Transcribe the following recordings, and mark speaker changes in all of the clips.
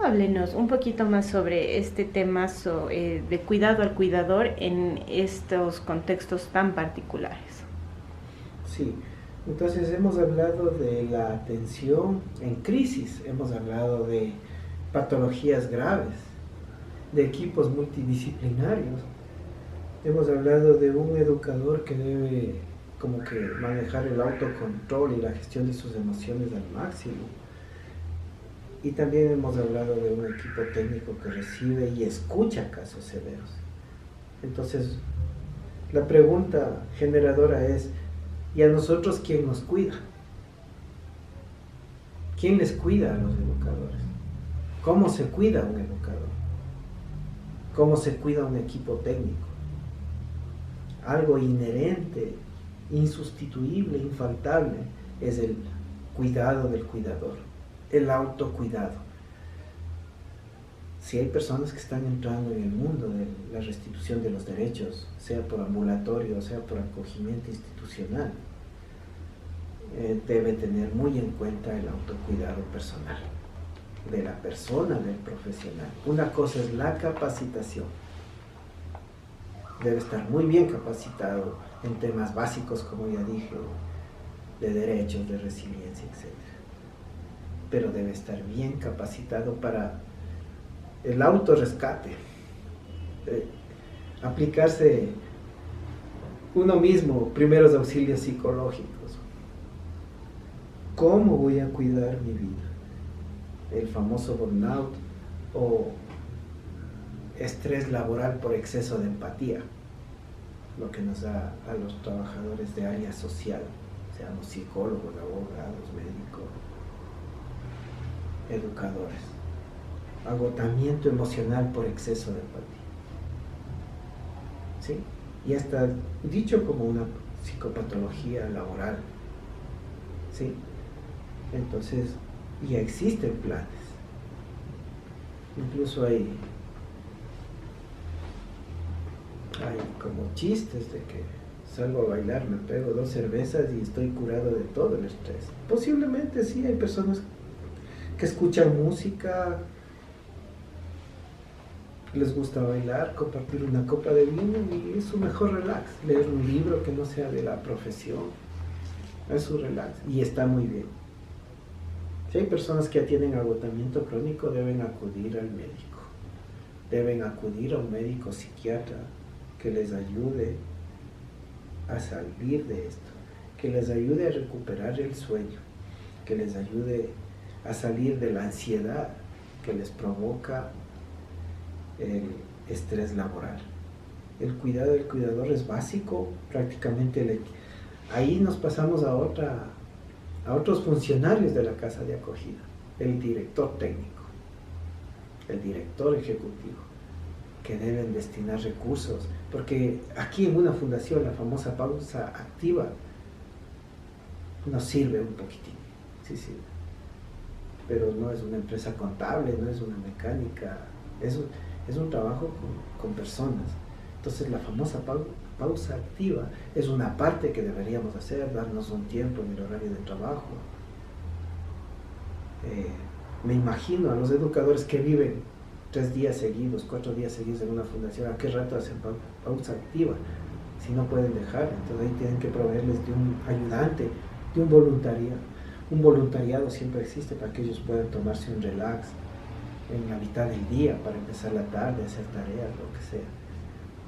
Speaker 1: Háblenos un poquito más sobre este tema de cuidado al cuidador en estos contextos tan particulares.
Speaker 2: Sí, entonces hemos hablado de la atención en crisis, hemos hablado de patologías graves, de equipos multidisciplinarios, hemos hablado de un educador que debe como que manejar el autocontrol y la gestión de sus emociones al máximo. Y también hemos hablado de un equipo técnico que recibe y escucha casos severos. Entonces, la pregunta generadora es, ¿y a nosotros quién nos cuida? ¿Quién les cuida a los educadores? ¿Cómo se cuida un educador? ¿Cómo se cuida un equipo técnico? Algo inherente, insustituible, infaltable, es el cuidado del cuidador, el autocuidado. Si hay personas que están entrando en el mundo de la restitución de los derechos, sea por ambulatorio, sea por acogimiento institucional, debe tener muy en cuenta el autocuidado personal, de la persona, del profesional. Una cosa es la capacitación. Debe estar muy bien capacitado en temas básicos, como ya dije, de derechos, de resiliencia, etc. Pero debe estar bien capacitado para el autorrescate, aplicarse uno mismo primeros auxilios psicológicos. ¿Cómo voy a cuidar mi vida? El famoso burnout o estrés laboral por exceso de empatía, lo que nos da a los trabajadores de área social, seamos psicólogos, abogados, médicos, educadores. Agotamiento emocional por exceso de empatía. ¿Sí? Y está dicho como una psicopatología laboral. ¿Sí? Entonces, ya existen planes. Incluso hay como chistes de que salgo a bailar, me pego 2 cervezas y estoy curado de todo el estrés. Posiblemente sí, hay personas que escuchan música, les gusta bailar, compartir una copa de vino y es su mejor relax. Leer un libro que no sea de la profesión es su relax y está muy bien. Si hay personas que ya tienen agotamiento crónico, deben acudir al médico. Deben acudir a un médico psiquiatra que les ayude a salir de esto, que les ayude a recuperar el sueño, que les ayude a salir de la ansiedad que les provoca el estrés laboral. El cuidado del cuidador es básico, prácticamente ahí nos pasamos a otros funcionarios de la casa de acogida, el director técnico, el director ejecutivo, que deben destinar recursos, porque aquí en una fundación la famosa pausa activa nos sirve un poquitín, sí sirve, pero no es una empresa contable, no es una mecánica, es un trabajo con personas. Entonces la famosa pausa activa es una parte que deberíamos hacer, darnos un tiempo en el horario de trabajo. Me imagino a los educadores que viven 3 días seguidos, 4 días seguidos en una fundación, ¿a qué rato hacen pausa activa? Si no pueden dejar, entonces ahí tienen que proveerles de un ayudante, de un voluntariado. Un voluntariado siempre existe para que ellos puedan tomarse un relax en la mitad del día para empezar la tarde, hacer tareas, lo que sea.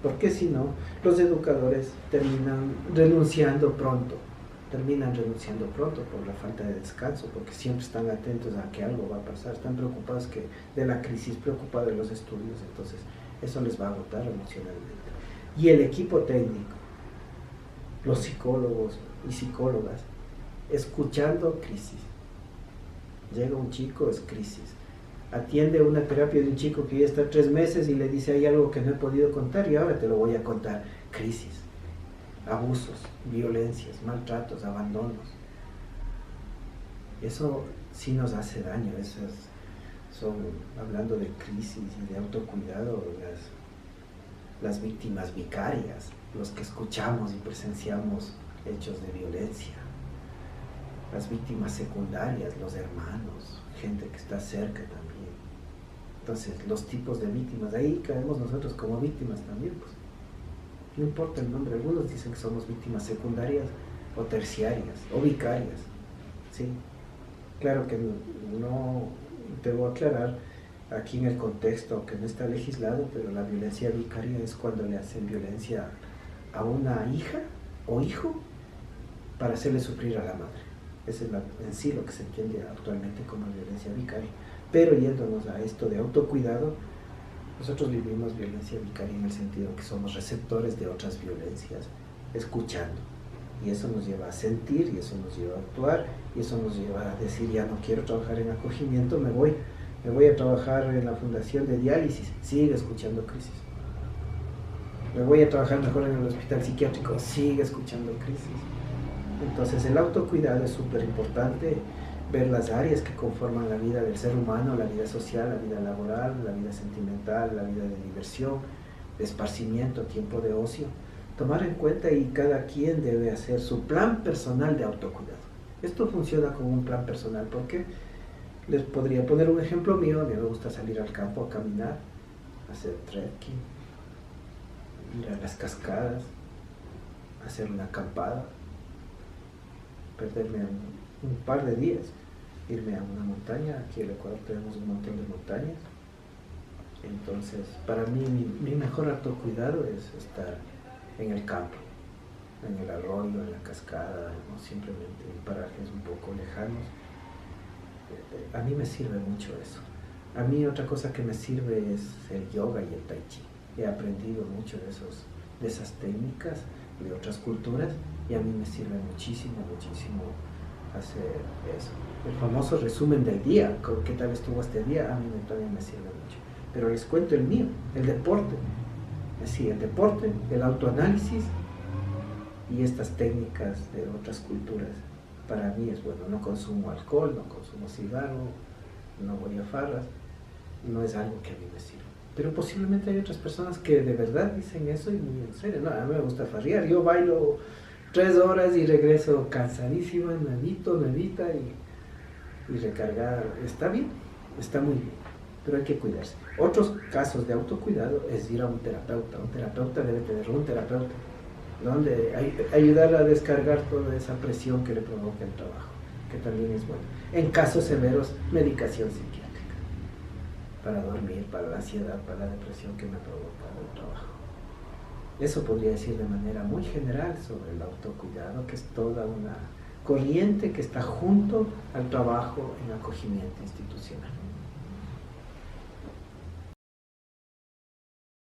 Speaker 2: Porque si no, los educadores terminan renunciando pronto por la falta de descanso, porque siempre están atentos a que algo va a pasar, están preocupados de la crisis, preocupados de los estudios, entonces eso les va a agotar emocionalmente. Y el equipo técnico, los psicólogos y psicólogas, escuchando crisis. Llega un chico, es crisis. Atiende una terapia de un chico que ya está 3 meses y le dice, hay algo que no he podido contar y ahora te lo voy a contar. Crisis, abusos, violencias, maltratos, abandonos. Eso sí nos hace daño. Esas son, hablando de crisis y de autocuidado, las víctimas vicarias, los que escuchamos y presenciamos hechos de violencia. Las víctimas secundarias, los hermanos, gente que está cerca también. Entonces, los tipos de víctimas, ahí caemos nosotros como víctimas también, pues. No importa el nombre, algunos dicen que somos víctimas secundarias o terciarias o vicarias, ¿sí? Claro que no debo aclarar aquí en el contexto que no está legislado, pero la violencia vicaria es cuando le hacen violencia a una hija o hijo para hacerle sufrir a la madre. Eso es en sí lo que se entiende actualmente como violencia vicaria. Pero yéndonos a esto de autocuidado, nosotros vivimos violencia vicaria en el sentido que somos receptores de otras violencias, escuchando. Y eso nos lleva a sentir, y eso nos lleva a actuar, y eso nos lleva a decir, ya no quiero trabajar en acogimiento, me voy a trabajar en la fundación de diálisis, sigue escuchando crisis. Me voy a trabajar mejor en el hospital psiquiátrico, sigue escuchando crisis. Entonces el autocuidado es súper importante, ver las áreas que conforman la vida del ser humano, la vida social, la vida laboral, la vida sentimental, la vida de diversión, de esparcimiento, tiempo de ocio. Tomar en cuenta y cada quien debe hacer su plan personal de autocuidado. Esto funciona como un plan personal porque les podría poner un ejemplo mío. A mí me gusta salir al campo a caminar, hacer trekking, ir a las cascadas, hacer una acampada, perderme un par de días, irme a una montaña. Aquí en el Ecuador tenemos un montón de montañas. Entonces, para mí, mi mejor autocuidado es estar en el campo, en el arroyo, en la cascada, o simplemente en parajes un poco lejanos. A mí me sirve mucho eso. A mí otra cosa que me sirve es el yoga y el tai chi. He aprendido mucho de esas técnicas de otras culturas y a mí me sirve muchísimo hacer eso. El famoso resumen del día, ¿qué tal estuvo este día? A mí también me sirve mucho. Pero les cuento el mío, el deporte. Sí, el deporte, el autoanálisis y estas técnicas de otras culturas. Para mí es bueno, no consumo alcohol, no consumo cigarro, no voy a farras, no es algo que a mí me sirva. Pero posiblemente hay otras personas que de verdad dicen eso y muy en serio. No, a mí me gusta farrear, yo bailo 3 horas y regreso cansadísima, nuevita y recargar. Está bien, está muy bien, pero hay que cuidarse. Otros casos de autocuidado es ir a un terapeuta. Un terapeuta debe tener un terapeuta donde ayudar a descargar toda esa presión que le provoca el trabajo, que también es bueno. En casos severos, medicación psiquiátrica para dormir, para la ansiedad, para la depresión que me provoca el trabajo. Eso podría decir de manera muy general sobre el autocuidado, que es toda una corriente que está junto al trabajo en acogimiento institucional.